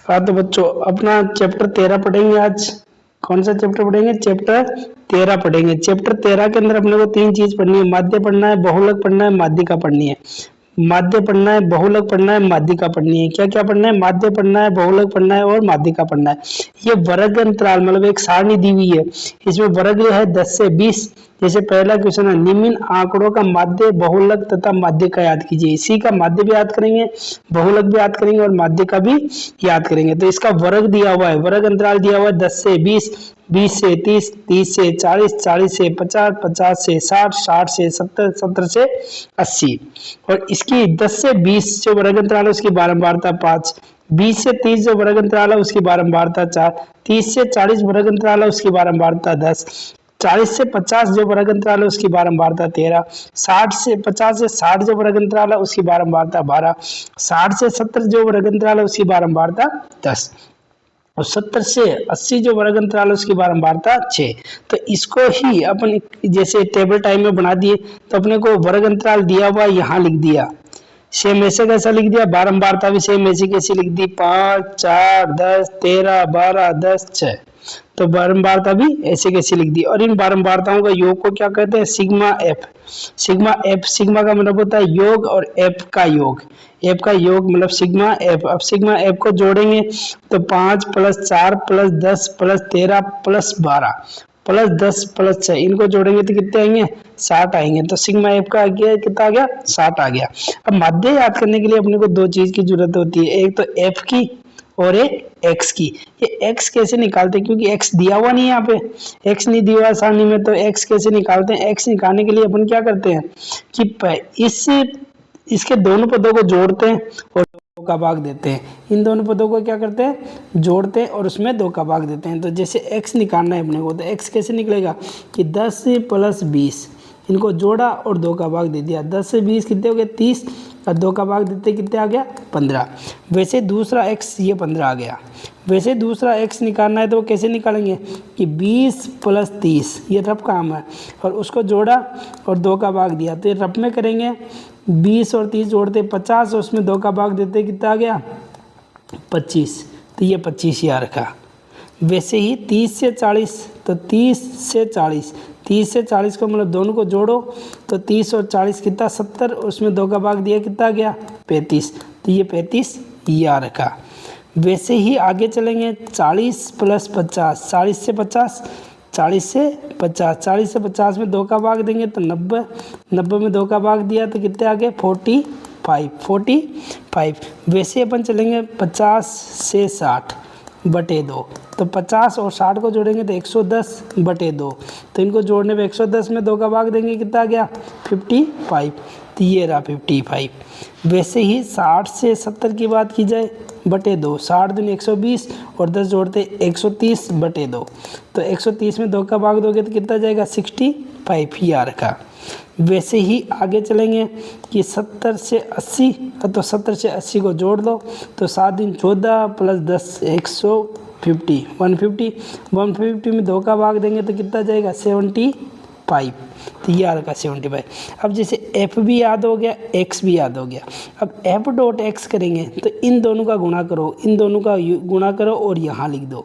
हाँ तो बच्चों अपना चैप्टर 13 पढ़ेंगे आज। कौन सा चैप्टर पढ़ेंगे? चैप्टर 13 पढ़ेंगे। चैप्टर 13 के अंदर अपने को तीन चीज पढ़नी है, माध्य पढ़ना है, बहुलक पढ़ना है, माध्यिका पढ़नी है। माध्य पढ़ना है, बहुलक पढ़ना है, माध्यिका पढ़नी है। क्या क्या पढ़ना है? माध्य पढ़ना है, बहुलक पढ़ना है और माध्यिका पढ़ना है। ये वर्ग अंतराल मतलब एक सारणी दी हुई है, इसमें वर्ग है 10 से 20। जैसे पहला क्वेश्चन है, निम्न आंकड़ों का माध्य, बहुलक तथा माध्यिका याद कीजिए। इसी का माध्य भी याद करेंगे, बहुलक भी याद करेंगे और माध्यिका भी याद करेंगे। तो इसका वर्ग दिया हुआ है, वर्ग अंतराल दिया हुआ है 10 से 20, 20 से 30, 30 से 40, 40 से 50, 50 से 60, 60 से 70, 70 से 80। और इसकी 10 से 20 जो वर्ग अंतराल है उसकी बारंबारता 5, 20 से 30 जो वर्ग अंतराल है उसकी बारंबारता 4, 30 से 40 वर्ग अंतराल है उसकी बारंबारता 10, 40 से 50 जो वर्ग अंतराल है उसकी बारंबारता 13, 50 से 60 जो वर्ग अंतराल है उसकी बारंबारता 12, 60 से 70 जो वर्ग अंतराल है उसकी बारंबारता 10 और 70 से 80 जो वर्ग अंतराल है उसकी बारंबारता 6। तो इसको ही अपन जैसे टेबल टाइम में बना दिए, तो अपने को वर्ग अंतराल दिया हुआ यहाँ लिख दिया, सेम ऐसे कैसा लिख दिया, बारंबारता भी सेम ऐसी कैसी लिख दी, 5, 4, 10, 13, 12, 10, 6। तो बारंबारता भी ऐसे कैसे लिख दी। और इन बारंबारताओं का योग को क्या कहते हैं? Sigma F. Sigma F, sigma का मतलब होता है योग और एफ का योग, एफ का योग मतलब सिग्मा एफ। अब सिग्मा एफ को जोड़ेंगे तो 5 + 4 + 10 + 13 + 12 + 10 + 6, इनको जोड़ेंगे तो कितने आएंगे? 60 आएंगे। तो सिग्मा एफ का आगे कितना आ गया? 60 आ गया। अब माध्य याद करने के लिए अपने को दो चीज की जरूरत होती है, एक तो एफ की और एक एक्स की। ये एक्स कैसे निकालते हैं? क्योंकि एक्स दिया हुआ नहीं है, यहाँ पे एक्स नहीं दिया हुआ सारणी में, तो एक्स कैसे निकालते हैं? एक्स निकालने के लिए अपन क्या करते हैं कि इसके दोनों पदों को जोड़ते हैं और 2 का भाग देते हैं। इन दोनों पदों को क्या करते हैं? जोड़ते हैं और उसमें 2 का भाग देते हैं। तो जैसे एक्स निकालना है अपने को, तो एक्स कैसे निकलेगा कि 10 + 20, इनको जोड़ा और 2 का भाग दे दिया। 10 से 20 कितने हो गए? 30 और 2 का भाग देते कितने आ गया? 15। वैसे दूसरा एक्स ये 15 आ गया। वैसे दूसरा एक्स निकालना है तो कैसे निकालेंगे कि 20 + 30, ये रफ काम है, और उसको जोड़ा और 2 का भाग दिया। तो ये रफ में करेंगे, 20 और 30 जोड़ते 50 और उसमें 2 का भाग देते कितना आ गया? 25। तो ये 25 यहाँ रखा। वैसे ही 30 से 40, तो 30 से 40, 30 से 40 को मतलब दोनों को जोड़ो तो 30 और 40 कितना? 70, उसमें 2 का भाग दिया कितना आ गया? 35। तो ये 35 यहाँ रखा। वैसे ही आगे चलेंगे, 40 + 50, 40 से 50, 40 से 50, 40 से 50 में 2 का भाग देंगे तो 90, 90 में 2 का भाग दिया तो कितने आ गए? 45, 45। वैसे अपन चलेंगे 50 से 60 बटे 2, तो 50 और 60 को जोड़ेंगे तो 110 बटे 2, तो इनको जोड़ने पे 110 में 2 का भाग देंगे कितना आ गया? 55। तो ये रहा 55। वैसे ही 60 से 70 की बात की जाए बटे 2, 60 दूनी 120 और 10 जोड़ते 130 बटे 2, तो 130 में 2 का भाग दोगे तो कितना जाएगा? 65 ही आ रखा। वैसे ही आगे चलेंगे कि 70 से 80, तो 70 से 80 को जोड़ दो तो 7 दूनी 14 + 10 150, 150 में 2 का भाग देंगे तो कितना जाएगा? 75। तो ये आ रखा 75। अब जैसे एफ भी याद हो गया, एक्स भी याद हो गया। अब एफ डॉट एक्स करेंगे तो इन दोनों का गुणा करो, इन दोनों का गुणा करो और यहाँ लिख दो,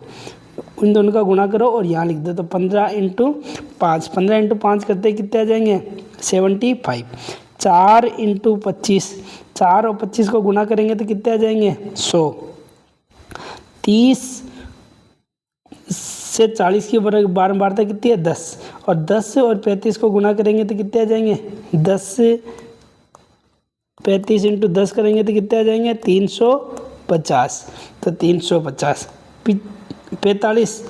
इन दोनों का गुणा करो और यहाँ लिख दो। तो 15 × 5, 15 × 5 करते कितने आ जाएंगे? 75। 4 × 25, 4 और 25 को गुणा करेंगे तो कितने आ जाएंगे? 100। 30 से 40 की बारंबारता कितनी है? 10, और 10 और 35 को गुणा करेंगे तो कितने आ जाएंगे? 10 से 35 × 10 करेंगे तो कितने आ जाएंगे? 350। तो 350। 45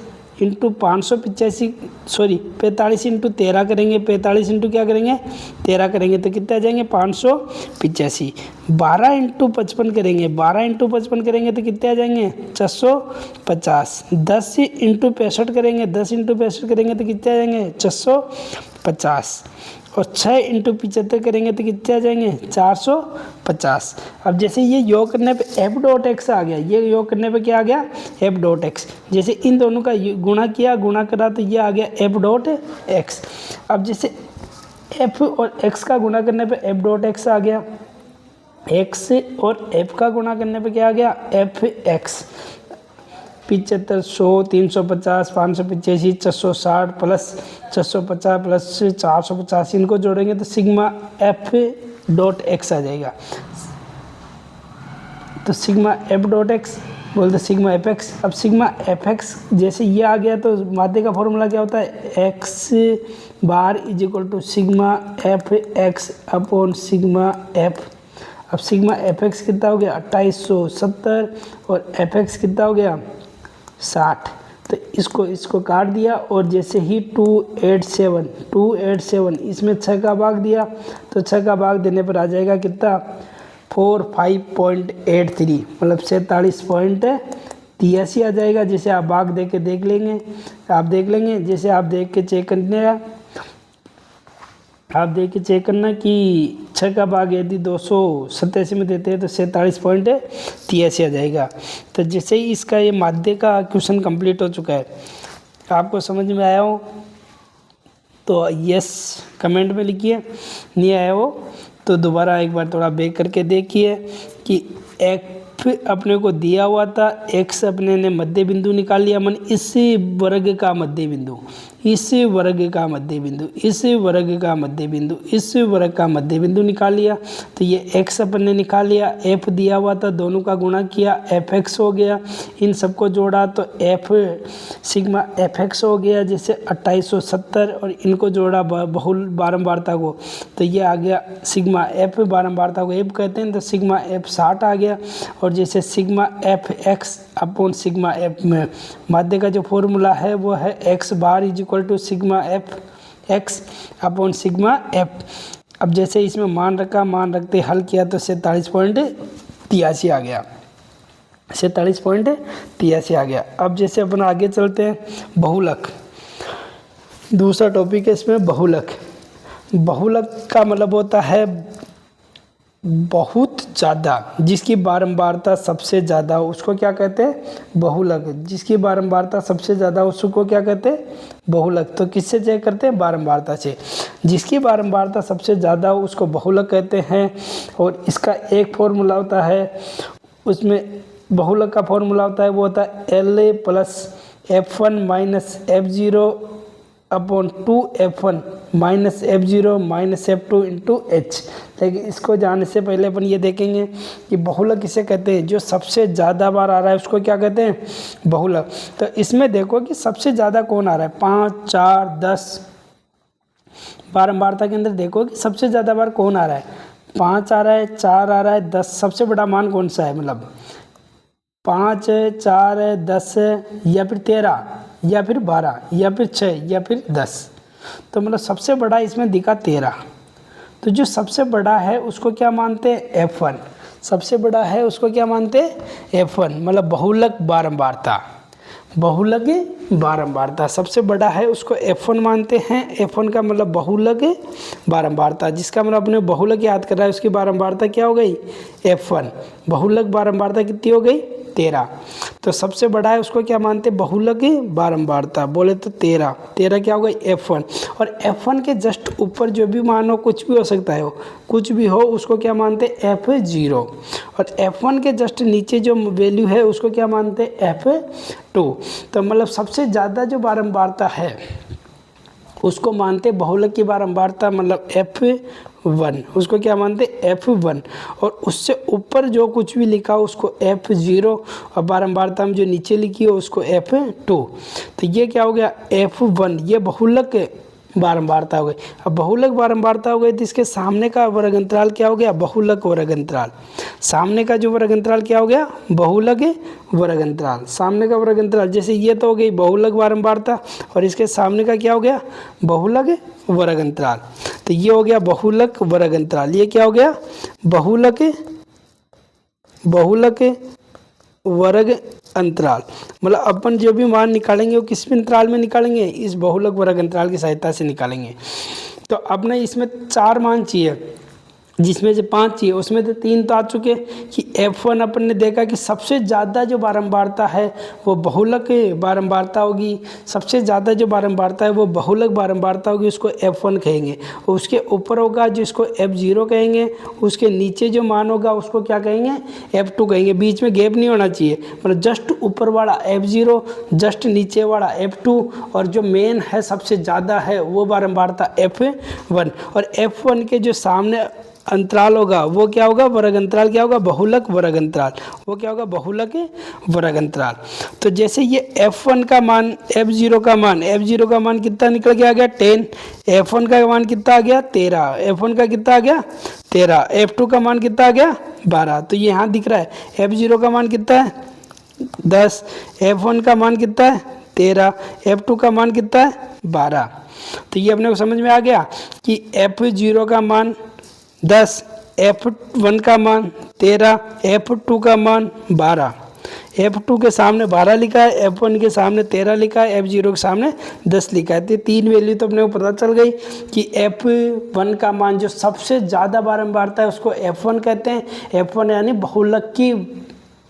× 585, सॉरी 45 × 13 करेंगे, 45 × क्या करेंगे? 13 करेंगे तो कितने आ जाएंगे? 585। 12 × 55 करेंगे, 12 × 55 करेंगे तो कितने आ जाएंगे? 450। 10 × 65 करेंगे, 10 × 65 करेंगे तो कितने आ जाएंगे? 650। और 6 × 75 करेंगे तो कितने आ जाएंगे? 450। अब जैसे ये योग करने पे एफ डॉट एक्स आ गया, ये योग करने पे क्या आ गया? F dot x. जैसे इन दोनों का गुणा किया, गुणा करा तो ये आ गया एफ डॉट एक्स। अब जैसे एफ और एक्स का गुणा करने पे एफ डॉट एक्स आ गया, एक्स और एफ का गुणा करने पे क्या आ गया? F x. 75, 100, 350, 585, 660 प्लस 650 प्लस 485, इनको जोड़ेंगे तो सिग्मा एफ डॉट एक्स आ जाएगा। तो सिग्मा एफ डॉट एक्स बोलते सिग्मा एफ एक्स। अब सिग्मा एफ एक्स जैसे ये आ गया तो माध्य का फॉर्मूला क्या होता है, X bar is equal to sigma F X upon sigma F. अब सिग्मा एफ एक्स कितना हो गया 2870 और एफ एक्स कितना हो गया 60। तो इसको काट दिया और जैसे ही 287 इसमें 6 का भाग दिया तो 6 का भाग देने पर आ जाएगा कितना 45.83 मतलब 47.83 आ जाएगा। जैसे आप भाग दे के देख लेंगे, जैसे आप देख के चेक करना कि 6 का भाग यदि 287 में देते हैं तो 47.83 आ जाएगा। तो जैसे ही इसका ये माध्य का क्वेश्चन कंप्लीट हो चुका है, आपको समझ में आया हो तो यस कमेंट में लिखिए, नहीं आया हो तो दोबारा एक बार थोड़ा बैक करके देखिए कि एफ अपने को दिया हुआ था, एक्स अपने ने मध्य बिंदु निकाल लिया, मन इस वर्ग का मध्य बिंदु, इस वर्ग का मध्य बिंदु, इस वर्ग का मध्य बिंदु, इस वर्ग का मध्य बिंदु निकाल लिया। तो ये एक्स अपन ने निकाल लिया, एफ दिया हुआ था, दोनों का गुणा किया, एफ एक्स हो गया, इन सबको जोड़ा तो एफ सिग्मा एफ एक्स हो गया जैसे 2870 और इनको जोड़ा बहुल बारंबारता को तो ये आ गया सिग्मा एफ, बारंबारता को एफ कहते हैं तो सिग्मा एफ 60 आ गया। और जैसे sigma F X upon sigma F में माध्य का जो फॉर्मूला है वो है X bar is equal to sigma F X upon sigma F. अब जैसे इसमें मान रखते हल किया तो 47.83 आ गया, 47.83 आ गया। अब जैसे अपन आगे चलते हैं, बहुलक दूसरा टॉपिक है इसमें बहुलक। बहुलक का मतलब होता है बहुत ज़्यादा, जिसकी बारंबारता सबसे ज़्यादा हो उसको क्या कहते हैं बहुलक। जिसकी बारंबारता सबसे ज़्यादा उसको क्या कहते हैं बहुलक। तो किससे चेक करते हैं बारंबारता से, जिसकी बारंबारता सबसे ज़्यादा हो उसको बहुलक कहते हैं। और इसका एक फॉर्मूला होता है, उसमें बहुलक का फॉर्मूला होता है वो होता है LA plus F1 minus F0 upon 2F1 minus F0 minus F2 into H। लेकिन इसको जानने से पहले अपन ये देखेंगे कि बहुलक किसे कहते हैं, जो सबसे ज़्यादा बार आ रहा है उसको क्या कहते हैं बहुलक। तो इसमें देखो कि सबसे ज़्यादा कौन आ रहा है 5, 4, 10 बारंबारता के अंदर देखो कि सबसे ज़्यादा बार कौन आ रहा है, 5 आ रहा है, 4 आ रहा है, 10 सबसे बड़ा मान कौन सा है, मतलब 5 है, 4 है, 10 है या फिर 13 या फिर 12 या फिर 6 या फिर 10। तो मतलब सबसे बड़ा इसमें दिखा 13। तो जो सबसे बड़ा है उसको क्या मानते हैं F1, सबसे बड़ा है उसको क्या मानते हैं F1 मतलब बहुलक बारंबारता, बहुलक बारंबारता सबसे बड़ा है उसको F1 मानते हैं। F1 का मतलब बहुलक बारंबारता, जिसका मतलब अपने बहुलक याद कर रहा है उसकी बारंबारता क्या हो गई F1, बहुलक बारंबारता कितनी हो गई 13। तो सबसे बड़ा है उसको क्या मानते हैं बहुलक बारंबारता, बोले तो 13 क्या हो गई F1। और F1 के जस्ट ऊपर जो भी मान हो कुछ भी हो सकता है, कुछ भी हो उसको क्या मानते हैं F0। और F1 के जस्ट नीचे जो वैल्यू है उसको क्या मानते हैं F2। तो मतलब सबसे ज़्यादा जो बारंबारता है उसको मानते बहुलक की बारंबारता मतलब F1, उसको क्या मानते F1। और उससे ऊपर जो कुछ भी लिखा हो उसको F0 और बारंबारता में जो नीचे लिखी हो उसको F2। तो ये क्या हो गया F1, ये बहुलक बारंबारता हो गई। अब बहुलक बारंबारता हो गई तो इसके सामने का वर्ग अंतराल क्या हो गया बहुलक वर्ग अंतराल। सामने का जो वर्ग अंतराल क्या हो गया बहुलक वर्ग अंतराल, सामने का वर्ग अंतराल। जैसे ये तो हो गई बहुलक बारंबारता और इसके सामने का क्या हो गया बहुलक वर्ग अंतराल। तो ये हो गया बहुलक वर्ग अंतराल, ये क्या हो गया बहुलक वर्ग अंतराल। मतलब अपन जो भी मान निकालेंगे वो किस अंतराल में निकालेंगे, इस बहुलक वर्ग अंतराल की सहायता से निकालेंगे। तो अब ना इसमें 4 मान चाहिए, जिसमें से 5 चाहिए उसमें से 3 तो आ चुके कि F1 अपन ने देखा कि सबसे ज़्यादा जो बारंबारता है वो बहुलक बारंबारता होगी, सबसे ज़्यादा जो बारंबारता है वो बहुलक बारंबारता होगी, उसको F1 कहेंगे। और उसके ऊपर होगा जिसको F0 कहेंगे, उसके नीचे जो मान होगा उसको क्या कहेंगे, F2 कहेंगे। बीच में गैप नहीं होना चाहिए, मतलब जस्ट ऊपर वाला F0, जस्ट नीचे वाला F2 और जो मेन है सबसे ज़्यादा है वो बारंबारता F1। और F1 के जो सामने अंतराल होगा वो क्या होगा, वर्ग अंतराल क्या होगा, बहुलक वर्ग अंतराल, वो क्या होगा, बहुलक वर्ग अंतराल। तो जैसे ये F1 का मान, F0 का मान कितना निकल के आ गया 10, F1 का मान कितना आ गया 13, F1 का कितना आ गया 13, F2 का मान कितना आ गया 12। तो ये यहाँ दिख रहा है F0 का मान कितना है 10, F1 का मान कितना है 13, F2 का मान कितना है 12। तो ये अपने को समझ में आ गया कि F0 का मान 10, F1 का मान 13, F2 का मान 12। F2 के सामने 12 लिखा है, F1 के सामने 13 लिखा है, F0 के सामने 10 लिखा है। तो 3 वैल्यू तो अपने को पता चल गई कि F1 का मान जो सबसे ज़्यादा बारंबारता है उसको F1 कहते हैं। F1 यानी बहुलक की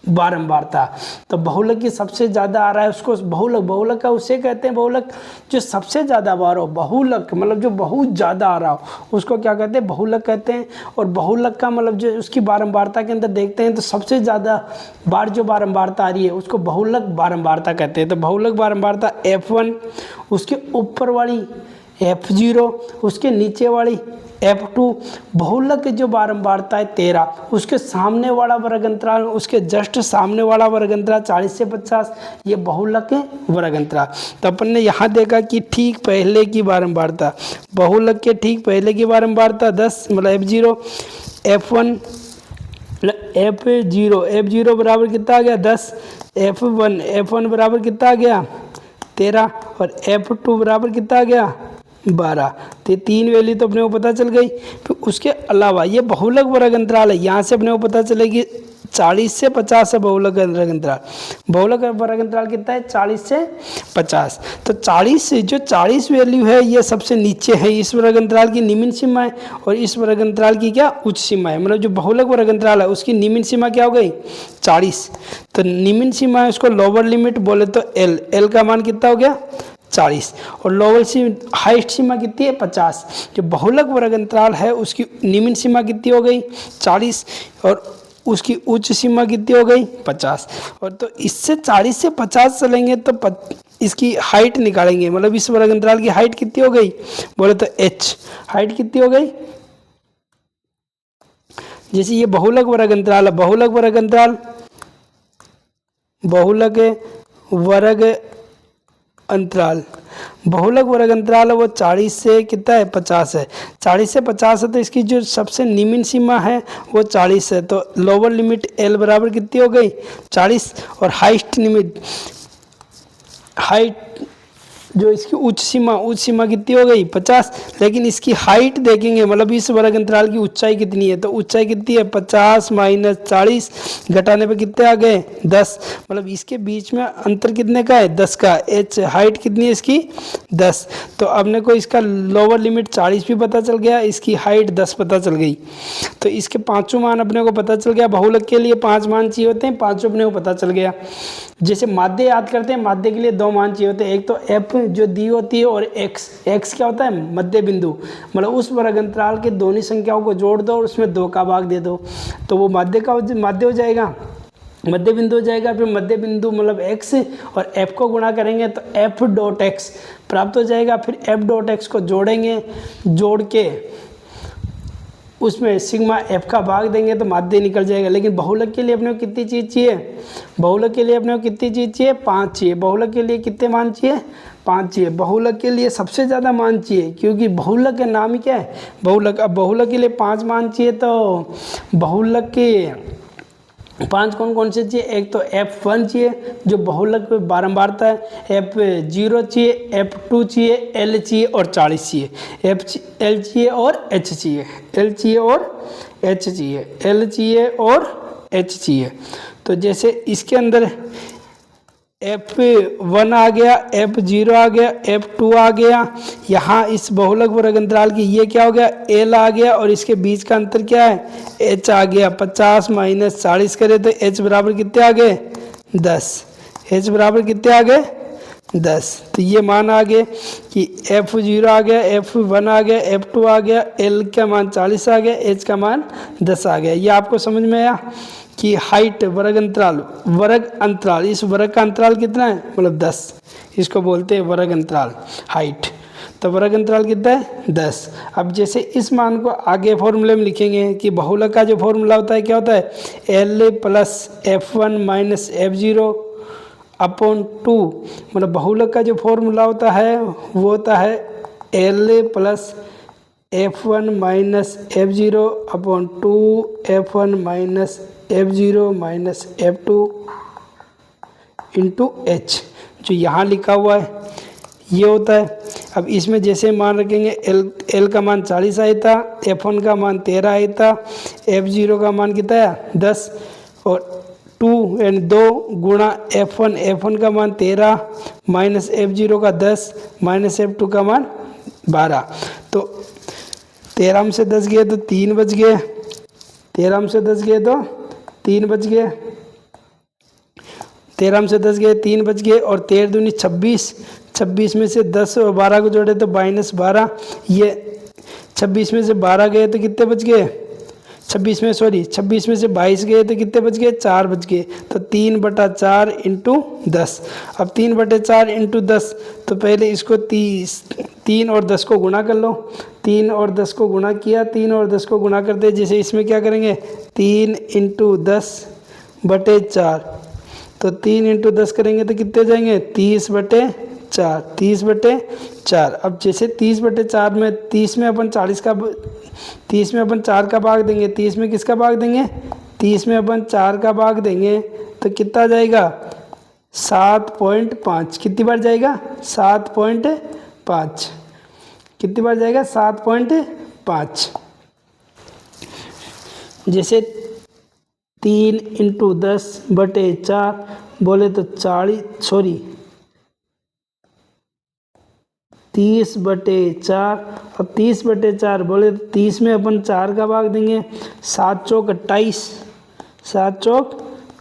बारंबारता। तो बहुलक की सबसे ज़्यादा आ रहा है उसको बहुलक का उसे कहते हैं, बहुलक जो सबसे ज़्यादा बार हो, बहुलक मतलब जो बहुत ज़्यादा आ रहा हो उसको क्या कहते हैं, बहुलक कहते हैं। और बहुलक का मतलब जो उसकी बारंबारता के अंदर देखते हैं तो सबसे ज़्यादा बार जो बारंबारता आ रही है उसको बहुलक बारंबारता कहते हैं। तो बहुलक बारंबारता F1, उसके ऊपर वाली F0, उसके नीचे वाली F2, बहुलक जो बारंबारता है 13, उसके सामने वाला वर्ग अंतराल, उसके जस्ट सामने वाला वर्ग अंतराल 40 से 50, ये बहुलक वर्ग अंतराल। तो अपन ने यहाँ देखा कि ठीक पहले की बारंबारता, बहुलक के ठीक पहले की बारंबारता 10 मतलब F0, F1 F0 बराबर कितना आ गया 10, F1 बराबर कितना आ गया 13 और F2 बराबर कितना आ गया 12। तो 3 वैल्यू तो अपने को पता चल गई। फिर उसके अलावा ये बहुलक वर्ग अंतराल है, यहाँ से अपने को पता चलेगी 40 से 50 है बहुलक वर्ग अंतराल। बहुलक वर्ग अंतराल कितना है 40 से 50। तो 40 वैल्यू है ये सबसे नीचे है, इस वर्ग अंतराल की निम्न सीमा है और इस वर्ग अंतराल की क्या उच्च सीमा है। मतलब जो बहुलक वर्ग अंतराल है उसकी निम्न सीमा क्या हो गई 40। तो निम्न सीमा है उसको लोअर लिमिट बोले तो एल का मान कितना हो गया 40 और लोअर हाइस्ट सीमा कितनी है 50। जो बहुलक वर्ग अंतराल है उसकी निम्न सीमा कितनी हो गई 40 और उसकी उच्च सीमा कितनी हो गई 50। और तो इससे 40 से 50 चलेंगे तो इसकी हाइट निकालेंगे, मतलब इस वर्ग अंतराल की हाइट कितनी हो गई बोले तो h, हाइट कितनी हो गई। जैसे ये बहुलक वर्ग अंतराल है, बहुलक वर्ग वर्ग अंतराल है वो 40 से कितना है 50 है, 40 से 50 है। तो इसकी जो सबसे निम्न सीमा है वो 40 है। तो लोअर लिमिट L बराबर कितनी हो गई 40 और हाइट जो इसकी उच्च सीमा कितनी हो गई 50। लेकिन इसकी हाइट देखेंगे, मतलब इस वर्ग अंतराल की ऊंचाई कितनी है, तो ऊंचाई कितनी है 50 माइनस 40 घटाने पे कितने आ गए 10, मतलब इसके बीच में अंतर कितने का है 10 का। h हाइट कितनी है इसकी 10। तो अपने को इसका लोअर लिमिट 40 भी पता चल गया, इसकी हाइट 10 पता चल गई। तो इसके पाँचों मान अपने को पता चल गया। बहुलक के लिए 5 मान चाहिए होते हैं, पाँचों अपने को पता चल गया। जैसे माध्य याद करते हैं, माध्य के लिए 2 मान चाहिए होते हैं, एक तो f जो दी होती है और x क्या होता है मध्य बिंदु, मतलब उस वर्ग अंतराल के दोनों संख्याओं को जोड़ दो और उसमें 2 का भाग दे दो तो वो माध्य हो जाएगा, मध्य बिंदु हो जाएगा। फिर मध्य बिंदु मतलब x और f को गुणा करेंगे तो f डॉट x प्राप्त हो जाएगा। फिर f डॉट x को जोड़ेंगे, जोड़ के उसमें सिग्मा f का भाग देंगे तो माध्य निकल जाएगा। लेकिन बहुलक के लिए अपने को कितनी चीज़ चाहिए, बहुलक के लिए अपने को कितनी चीज़ चाहिए 5 चाहिए। बहुलक के लिए कितने मान चाहिए 5 चाहिए। बहुलक के लिए सबसे ज़्यादा मान चाहिए क्योंकि बहुलक का नाम ही क्या है बहुलक। अब बहुलक के लिए 5 मान चाहिए तो बहुलक के 5 कौन से चाहिए, एक तो F1 चाहिए जो बहुलक पे बारंबारता है, F0 चाहिए, F2 चाहिए, L चाहिए और 40 चाहिए, L चाहिए और H चाहिए, L चाहिए और H चाहिए, L चाहिए और H चाहिए। तो जैसे इसके अंदर F1 आ गया, F0 आ गया, F2 आ गया। यहाँ इस बहुलक वर्ग अंतराल की ये क्या हो गया, L आ गया, और इसके बीच का अंतर क्या है, H आ गया। 50 माइनस 40 करे तो H बराबर कितने आ गए, 10। H बराबर कितने आ गए, 10। तो ये मान आ गए कि F0 आ गया, F1 आ गया, F2 आ गया, L का मान 40 आ गया, H का मान 10 आ गया। ये आपको समझ में आया कि हाइट वर्ग अंतराल, इस वर्ग का अंतराल कितना है, मतलब 10, इसको बोलते हैं वर्ग अंतराल हाइट। तो वर्ग अंतराल कितना है, 10। अब जैसे इस मान को आगे फॉर्मूले में लिखेंगे कि बहुलक का जो फॉर्मूला होता है क्या होता है, L plus F1 minus F0 upon 2, मतलब बहुलक का जो फॉर्मूला होता है वो होता है L plus F1 minus F0 upon 2 F1 minus F0 minus F2 into H, जो यहाँ लिखा हुआ है ये होता है। अब इसमें जैसे मान रखेंगे L का मान 40 आया था, F1 का मान 13 आया था, F0 का मान कितना है 10, और 2 यानी 2 गुणा F1 का मान 13 माइनस F0 का 10 माइनस F2 का मान 12। तो 13 में से 10 गए तो 3 बच गए, 13 में से 10 गए तो 3 बच गए, 13 में से 10 गए 3 बच गए, और 13 दूनी 26, 26 में से 10 और 12 को जोड़े तो माइनस 12। ये 26 में से 12 गए तो कितने बच गए, 26 में से 22 गए तो कितने बच गए, 4 बच गए। तो 3/4 इंटू 10। अब 3/4 इंटू 10, तो पहले इसको 3 और 10 को गुणा कर लो। 3 और 10 को गुणा किया, 3 और 10 को गुणा करते जैसे इसमें क्या करेंगे, 3 इंटू 10/4, तो 3 इंटू 10 करेंगे तो कितने जाएंगे, 30/4, 30/4। अब जैसे 30/4 में 30 में अपन 4 का भाग देंगे, 30 में किसका भाग देंगे, 30 में अपन 4 का भाग देंगे तो कितना जाएगा, 7.5। कितनी बार जाएगा, 7.5। कितनी बार जाएगा, 7.5। जैसे 3 इंटू 10/4 बोले तो 30/4, और 30/4 बोले तो 30 में अपन 4 का भाग देंगे, 7 चौक 28, 7 चौक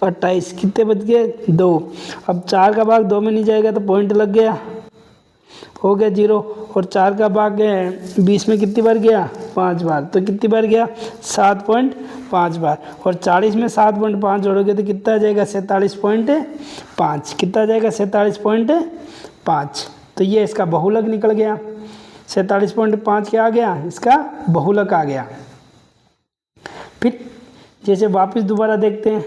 28। कितने बच गए, 2। अब 4 का भाग 2 में नहीं जाएगा तो पॉइंट लग गया, हो गया 0। और 4 का भाग 20 में कितनी बार गया, 5 बार, तो कितनी बार गया, 7.5 बार। और 40 में 7.5 जोड़ोगे तो कितना आ जाएगा, 47.5। कितना आ जाएगा, 47.5। तो ये इसका बहुलक निकल गया, 47.5 क्या आ गया, इसका बहुलक आ गया। फिर जैसे वापस दोबारा देखते हैं,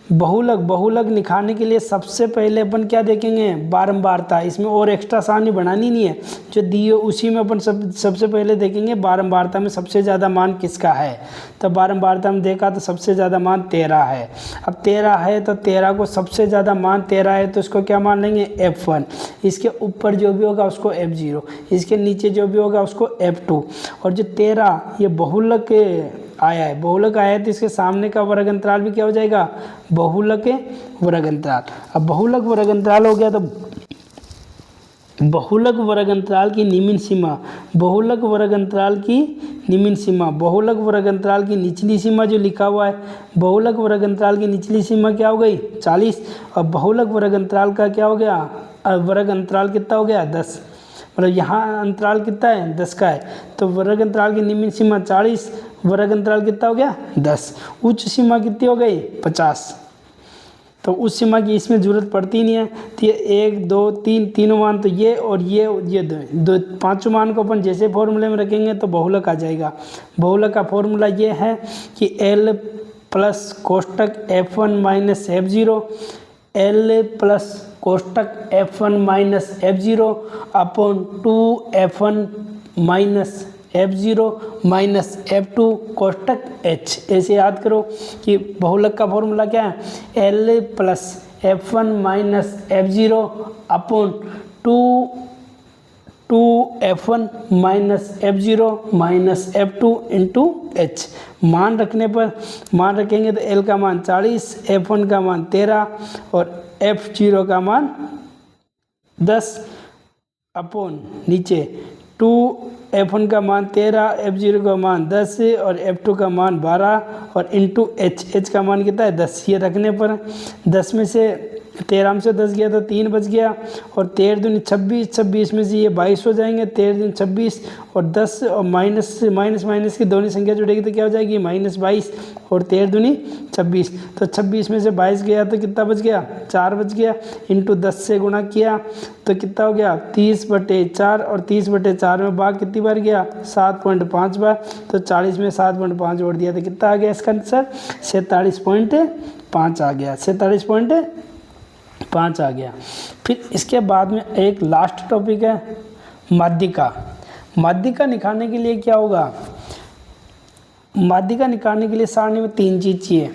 बहुलक निकालने के लिए सबसे पहले अपन क्या देखेंगे, बारंबारता। इसमें और एक्स्ट्रा सारणी बनानी नहीं है, जो दी हो उसी में अपन सबसे पहले देखेंगे बारंबारता में सबसे ज़्यादा मान किसका है। तो बारंबारता में देखा तो सबसे ज़्यादा मान 13 है। अब 13 है तो 13 को सबसे ज़्यादा मान 13 है तो इसको क्या मान लेंगे, F1। इसके ऊपर जो भी होगा उसको F0, इसके नीचे जो भी होगा उसको F2। और जो 13 ये बहुलक आया है, बहुलक आया है तो इसके सामने का वर्ग अंतराल भी क्या हो जाएगा, बहुलक वर्ग अंतराल। अब बहुलक वर्ग अंतराल हो गया तो बहुलक वर्ग अंतराल की निम्न सीमा, बहुलक वर्ग अंतराल की निम्न सीमा, बहुलक वर्ग अंतराल की निचली सीमा जो लिखा हुआ है, बहुलक वर्ग अंतराल की निचली सीमा क्या हो गई, 40। और बहुलक वर्ग अंतराल का क्या हो गया, वर्ग अंतराल कितना हो गया, 10। मतलब यहाँ अंतराल कितना है, 10 का है। तो वर्ग अंतराल की निम्न सीमा 40, वर्ग अंतराल कितना हो गया, 10। उच्च सीमा कितनी हो गई, 50। तो उस सीमा की इसमें जरूरत पड़ती नहीं है। तो ये 1 2 3 तीनों मान, तो ये और ये दो पांचों मान को अपन जैसे फॉर्मूले में रखेंगे तो बहुलक आ जाएगा। बहुलक का फॉर्मूला ये है कि L प्लस कोष्टक F1 minus F0, L plus कोष्टक F1 minus F0 upon 2F1 minus F0 minus F2 कोष्टक H। ऐसे याद करो कि बहुलक का फॉर्मूला क्या है, L plus F1 minus F0 upon 2f1 minus f0 minus f2 into h। मान रखने पर मान रखेंगे तो l का मान 40, f1 का मान 13 और f0 का मान 10 अपॉन नीचे 2f1 का मान 13, f0 का मान 10 और f2 का मान 12 और इंटू h का मान कितना है 10। ये रखने पर 10 में से 13 में से 10 गया तो 3 बच गया और 13 दूनी 26, 26 में से ये 22 हो जाएंगे, 13 दूनी 26 और 10 और माइनस की दोनों संख्या जुड़ेगी तो क्या हो जाएगी -22 और 13 दूनी 26। तो 26 में से 22 गया तो कितना बच गया 4 बच गया, इंटू 10 से गुणा किया तो कितना हो गया 30/4 और 30/4 में भाग कितनी बार गया 7.5 बार। तो 40 में 7.5 जोड़ दिया तो कितना आ गया इसका आंसर 47.5 आ गया, 47.5 आ गया। फिर इसके बाद में एक लास्ट टॉपिक है माध्यिका। माध्यिका निकालने के लिए क्या होगा, माध्यिका निकालने के लिए सारणी में 3 चीज़ चाहिए।